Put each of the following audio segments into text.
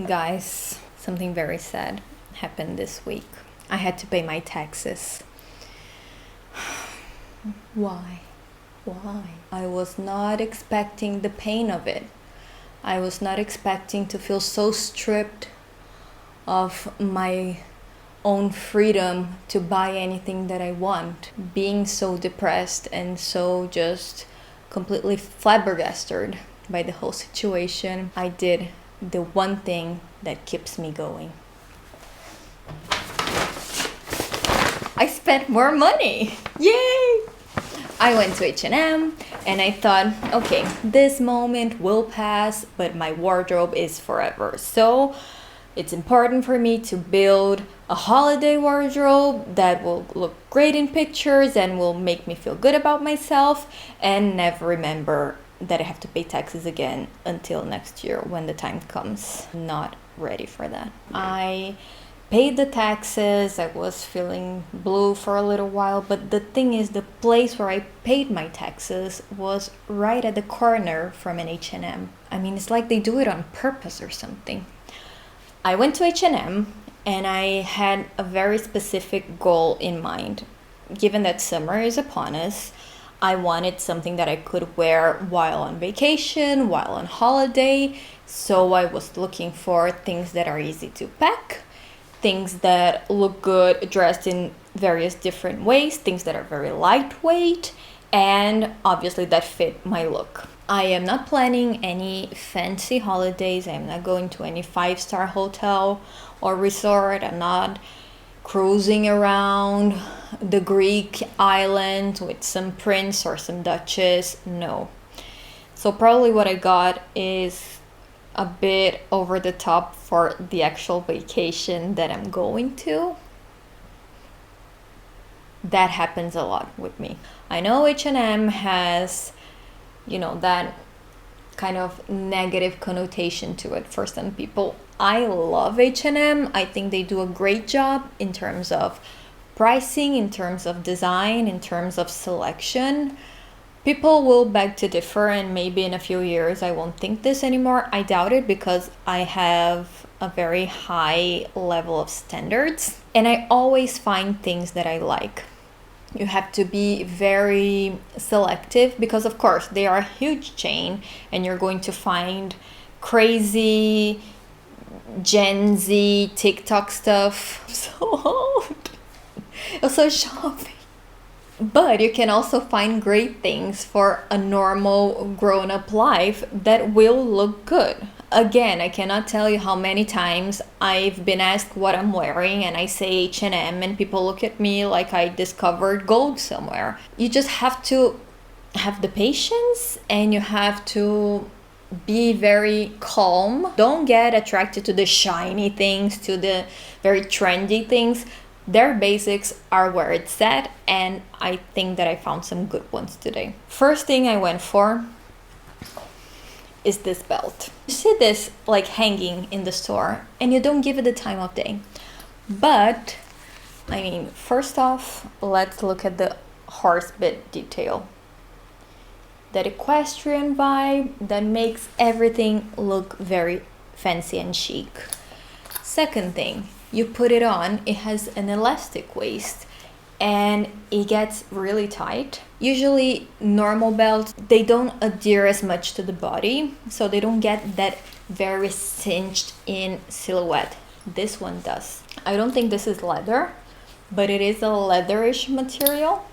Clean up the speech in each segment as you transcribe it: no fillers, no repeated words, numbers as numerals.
Guys, something very sad happened this week. I had to pay my taxes. Why? Why? I was not expecting the pain of it. I was not expecting to feel so stripped of my own freedom to buy anything that I want. Being so depressed and so just completely flabbergasted by the whole situation, I did the one thing that keeps me going. I spent more money! Yay! I went to H&M and I thought, okay, this moment will pass, but my wardrobe is forever. So it's important for me to build a holiday wardrobe that will look great in pictures and will make me feel good about myself and never remember that I have to pay taxes again until next year when the time comes. Not ready for that. I paid the taxes. I was feeling blue for a little while, but the thing is, the place where I paid my taxes was right at the corner from an H&M. I mean, it's like they do it on purpose or something. I went to H&M and I had a very specific goal in mind. Given that summer is upon us, I wanted something that I could wear while on vacation, while on holiday. So I was looking for things that are easy to pack, things that look good dressed in various different ways, things that are very lightweight, and obviously that fit my look. I am not planning any fancy holidays. I'm not going to any 5-star hotel or resort. I'm not cruising around the Greek island with some prince or some duchess. No. So probably what I got is a bit over the top for the actual vacation that I'm going to. That happens a lot with me. I know H&M has, that kind of negative connotation to it for some people. I love H&M. I think they do a great job in terms of pricing, in terms of design, in terms of selection. People will beg to differ, and maybe in a few years I won't think this anymore. I doubt it, because I have a very high level of standards and I always find things that I like. You have to be very selective because, of course, they are a huge chain and you're going to find crazy Gen Z TikTok stuff. So old. Also shopping. But you can also find great things for a normal grown-up life that will look good. Again, I cannot tell you how many times I've been asked what I'm wearing and I say H&M and people look at me like I discovered gold somewhere. You just have to have the patience and you have to be very calm. Don't get attracted to the shiny things, to the very trendy things. Their basics are where it's at, and I think that I found some good ones today. First thing I went for is this belt. You see this like hanging in the store and you don't give it the time of day. But I mean, first off, let's look at the horse bit detail. That equestrian vibe that makes everything look very fancy and chic. Second thing, you put it on, it has an elastic waist and it gets really tight. Usually normal belts, they don't adhere as much to the body, so they don't get that very cinched in silhouette. This one does. I don't think this is leather, but it is a leatherish material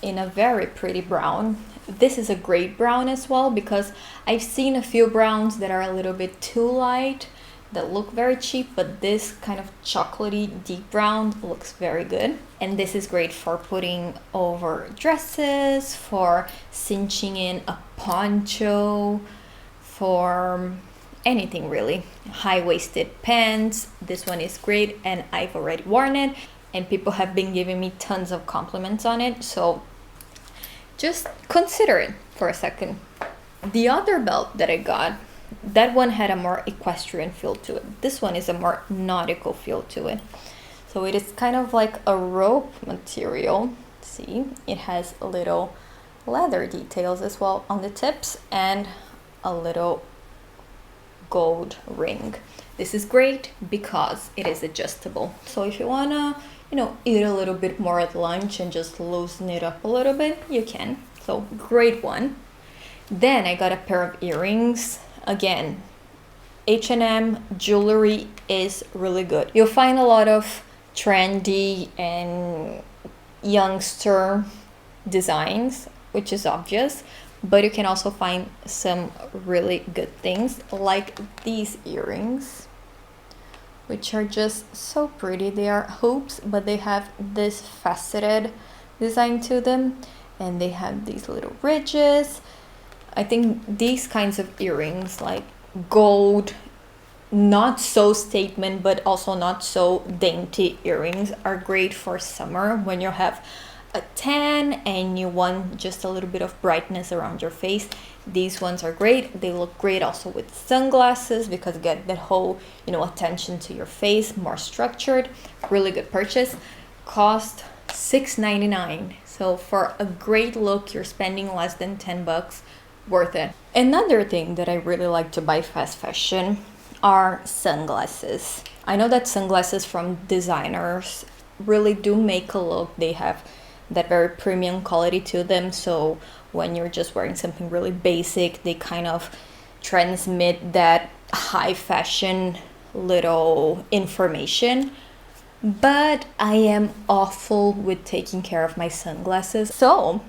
in a very pretty brown. This is a great brown as well, because I've seen a few browns that are a little bit too light, that look very cheap, but this kind of chocolatey deep brown looks very good. And this is great for putting over dresses, for cinching in a poncho, for anything really. High-waisted pants. This one is great and I've already worn it and people have been giving me tons of compliments on it, so just consider it for a second. The other belt that I got, that one had a more equestrian feel to it. This one is a more nautical feel to it. So it is kind of like a rope material. See, it has a little leather details as well on the tips and a little gold ring. This is great because it is adjustable. So if you wanna, eat a little bit more at lunch and just loosen it up a little bit, you can. So great one. Then I got a pair of earrings. Again, H&M jewelry is really good. You'll find a lot of trendy and youngster designs, which is obvious, but you can also find some really good things like these earrings, which are just so pretty. They are hoops, but they have this faceted design to them, and they have these little ridges. I think these kinds of earrings, like gold, not so statement but also not so dainty earrings, are great for summer when you have a tan and you want just a little bit of brightness around your face. These ones are great. They look great also with sunglasses because you get that whole, attention to your face, more structured. Really good purchase. Cost $6.99. So for a great look, you're spending less than $10. Worth it. Another thing that I really like to buy fast fashion are sunglasses. I know that sunglasses from designers really do make a look. They have that very premium quality to them. So when you're just wearing something really basic, they kind of transmit that high fashion little information. But I am awful with taking care of my sunglasses. So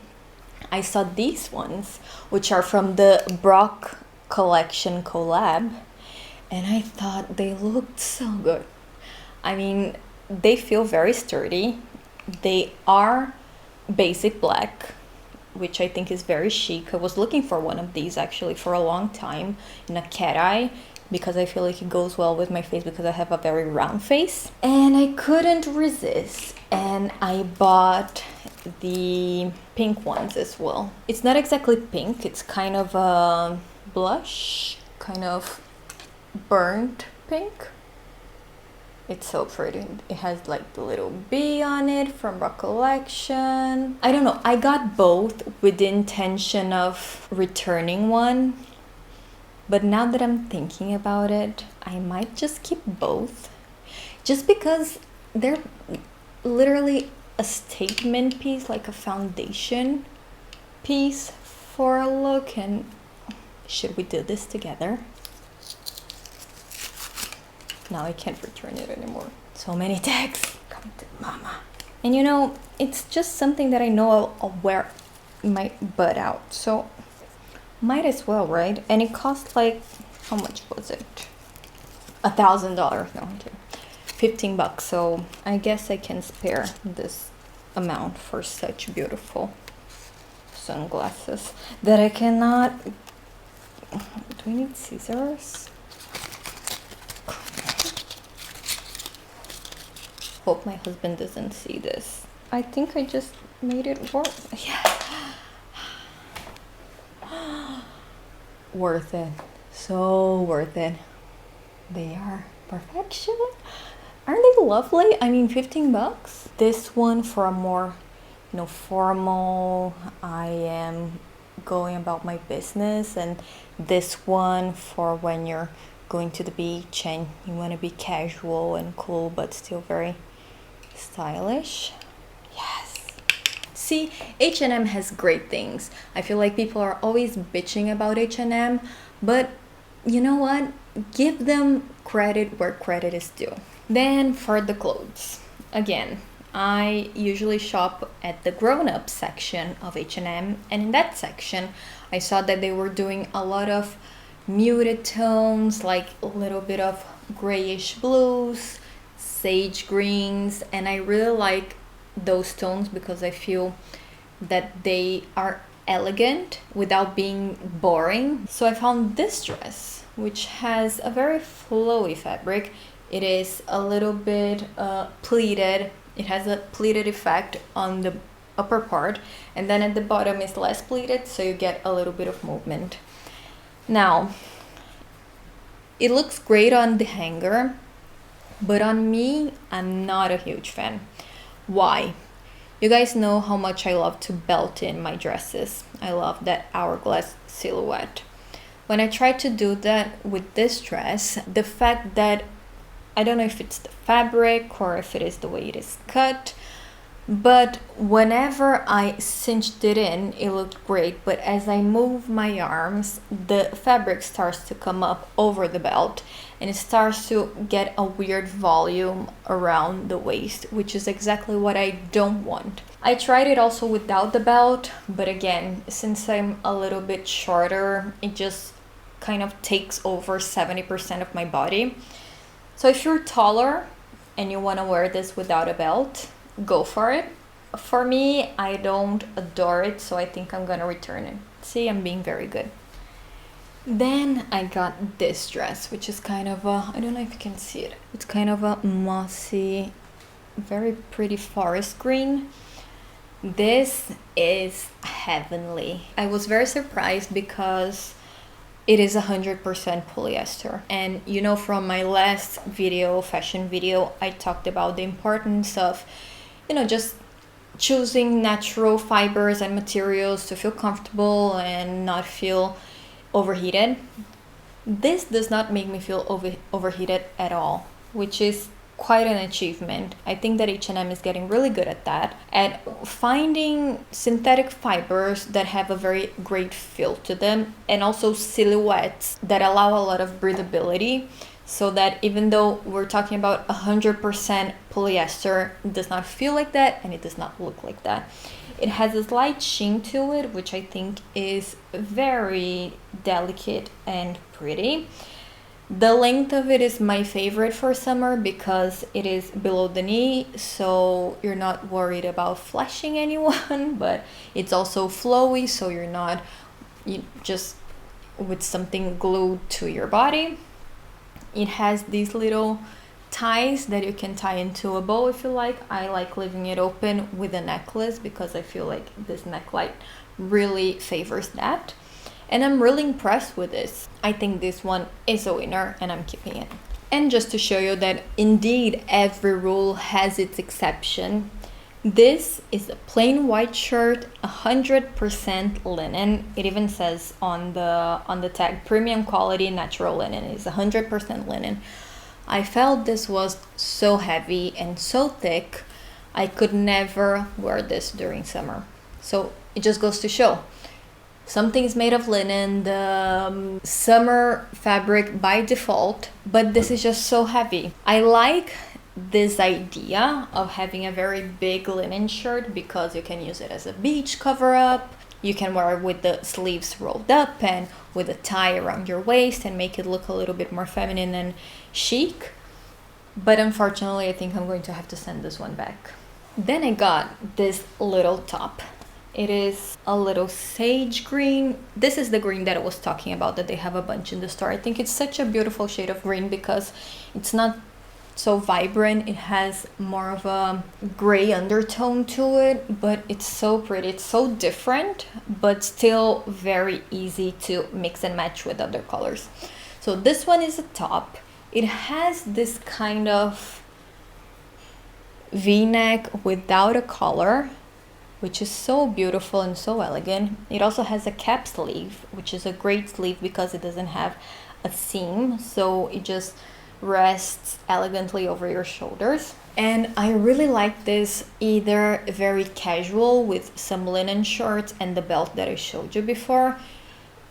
I saw these ones, which are from the Brock collection collab, and I thought they looked so good. I mean, they feel very sturdy. They are basic black, which I think is very chic. I was looking for one of these actually for a long time in a cat eye because I feel like it goes well with my face because I have a very round face. And I couldn't resist, and I bought the pink ones as well. It's not exactly pink, it's kind of a blush, kind of burnt pink. It's so pretty. It has like the little bee on it from Rock Collection. I don't know, I got both with the intention of returning one, but now that I'm thinking about it, I might just keep both just because they're literally a statement piece, like a foundation piece for a look. And should we do this together? Now I can't return it anymore. So many tags. Come to mama. And it's just something that I know I'll wear my butt out, so might as well, right? And it cost like, how much was it? $1,000. No, I'm kidding. $15. So I guess I can spare this amount for such beautiful sunglasses that I cannot. Do we need scissors? Hope my husband doesn't see this. I think I just made it work. Yeah. Worth it. So worth it. They are perfection. Aren't they lovely? I mean, $15. This one for a more, formal, I am going about my business, and this one for when you're going to the beach and you want to be casual and cool but still very stylish. Yes. See, H&M has great things. I feel like people are always bitching about H&M, but you know what? Give them credit where credit is due. Then for the clothes, again, I usually shop at the grown-up section of H&M, and in that section I saw that they were doing a lot of muted tones, like a little bit of grayish blues, sage greens, and I really like those tones because I feel that they are elegant without being boring. So I found this dress, which has a very flowy fabric. It is a little bit pleated. It has a pleated effect on the upper part, and then at the bottom is less pleated, so you get a little bit of movement. Now, it looks great on the hanger, but on me, I'm not a huge fan. Why? You guys know how much I love to belt in my dresses. I love that hourglass silhouette. when I tried to do that with this dress, the fact that I don't know if it's the fabric or if it is the way it is cut, but whenever I cinched it in, it looked great. But as I move my arms, the fabric starts to come up over the belt and it starts to get a weird volume around the waist, which is exactly what I don't want. I tried it also without the belt, but again, since I'm a little bit shorter, it just kind of takes over 70% of my body. So if you're taller and you want to wear this without a belt, go for it. For me, I don't adore it, so I think I'm gonna return it. See, I'm being very good. Then I got this dress, which is kind of a, I don't know if you can see it. It's kind of a mossy, very pretty forest green. This is heavenly. I was very surprised because it is 100% polyester. And you know, from my last video, fashion video, I talked about the importance of, you know, just choosing natural fibers and materials to feel comfortable and not feel overheated. This does not make me feel overheated at all, which is quite an achievement. I think that H&M is getting really good at that, at finding synthetic fibers that have a very great feel to them, and also silhouettes that allow a lot of breathability, so that even though we're talking about 100% polyester, it does not feel like that and it does not look like that. It has a slight sheen to it, which I think is very delicate and pretty. The length of it is my favorite for summer because it is below the knee, so you're not worried about flashing anyone, but it's also flowy, so you're not just with something glued to your body. It has these little ties that you can tie into a bow if you like. I like leaving it open with a necklace because I feel like this neckline really favors that. And I'm really impressed with this. I think this one is a winner and I'm keeping it. And just to show you that indeed every rule has its exception, this is a plain white shirt, 100% linen. It even says on the tag, premium quality natural linen. Is 100% linen. I felt this was so heavy and so thick, I could never wear this during summer. So it just goes to show, something's made of linen, the summer fabric by default, but this is just so heavy. I like this idea of having a very big linen shirt because you can use it as a beach cover up. You can wear it with the sleeves rolled up and with a tie around your waist and make it look a little bit more feminine and chic. But unfortunately, I think I'm going to have to send this one back. Then I got this little top. It is a little sage green. This is the green that I was talking about, that they have a bunch in the store. I think it's such a beautiful shade of green because it's not so vibrant. It has more of a gray undertone to it, but it's so pretty. It's so different, but still very easy to mix and match with other colors. So this one is a top. It has this kind of V-neck without a collar, which is so beautiful and so elegant. It also has a cap sleeve, which is a great sleeve because it doesn't have a seam, so it just rests elegantly over your shoulders. And I really like this, either very casual with some linen shorts and the belt that I showed you before.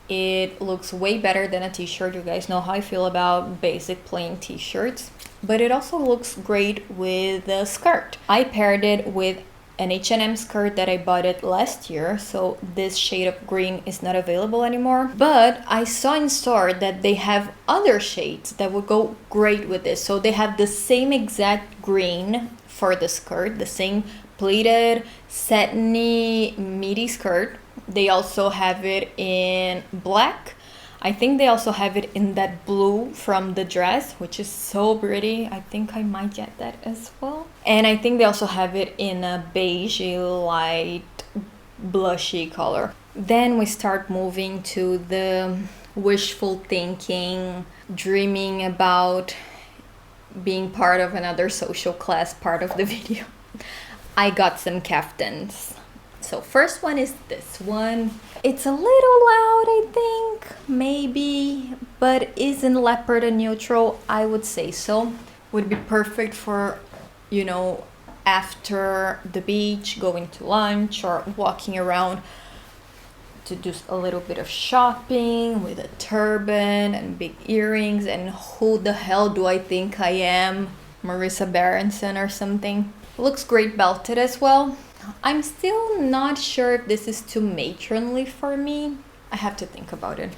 It looks way better than a t-shirt. You guys know how I feel about basic plain t-shirts, but it also looks great with a skirt. I paired it with an H&M skirt that I bought it last year, so this shade of green is not available anymore. But I saw in store that they have other shades that would go great with this. So they have the same exact green for the skirt, the same pleated, satiny, meaty skirt. They also have it in black. I think they also have it in that blue from the dress, which is so pretty. I think I might get that as well. And I think they also have it in a beige, light, blushy color. Then we start moving to the wishful thinking, dreaming about being part of another social class part of the video. I got some caftans. So first one is this one. It's a little loud, I think, maybe, but isn't leopard a neutral? I would say so. Would be perfect for, you know, after the beach, going to lunch or walking around to do a little bit of shopping with a turban and big earrings. And who the hell do I think I am? Marissa Berenson or something. Looks great belted as well. I'm still not sure if this is too matronly for me. I have to think about it.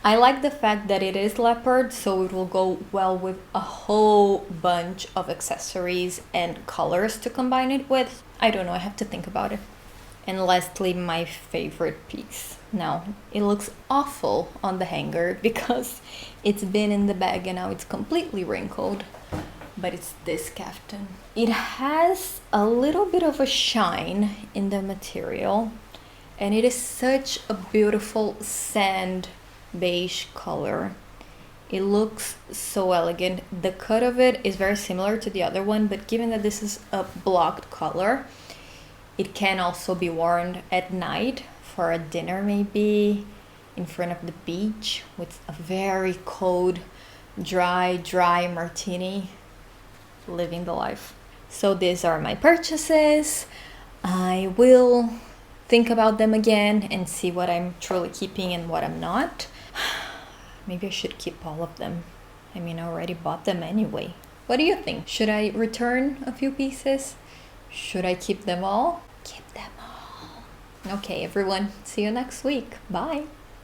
I like the fact that it is leopard, so it will go well with a whole bunch of accessories and colors to combine it with. I don't know, I have to think about it. And lastly, my favorite piece. Now, it looks awful on the hanger because it's been in the bag and now it's completely wrinkled. But it's this caftan. It has a little bit of a shine in the material, and it is such a beautiful sand beige color. It looks so elegant. The cut of it is very similar to the other one, but given that this is a blocked color, it can also be worn at night for a dinner, maybe in front of the beach with a very cold, dry martini. Living the life. So these are my purchases. I will think about them again and see what I'm truly keeping and what I'm not. Maybe I should keep all of them. I mean, I already bought them anyway. What do you think? Should I return a few pieces? Should I keep them all? Keep them all. Okay, everyone. See you next week. Bye.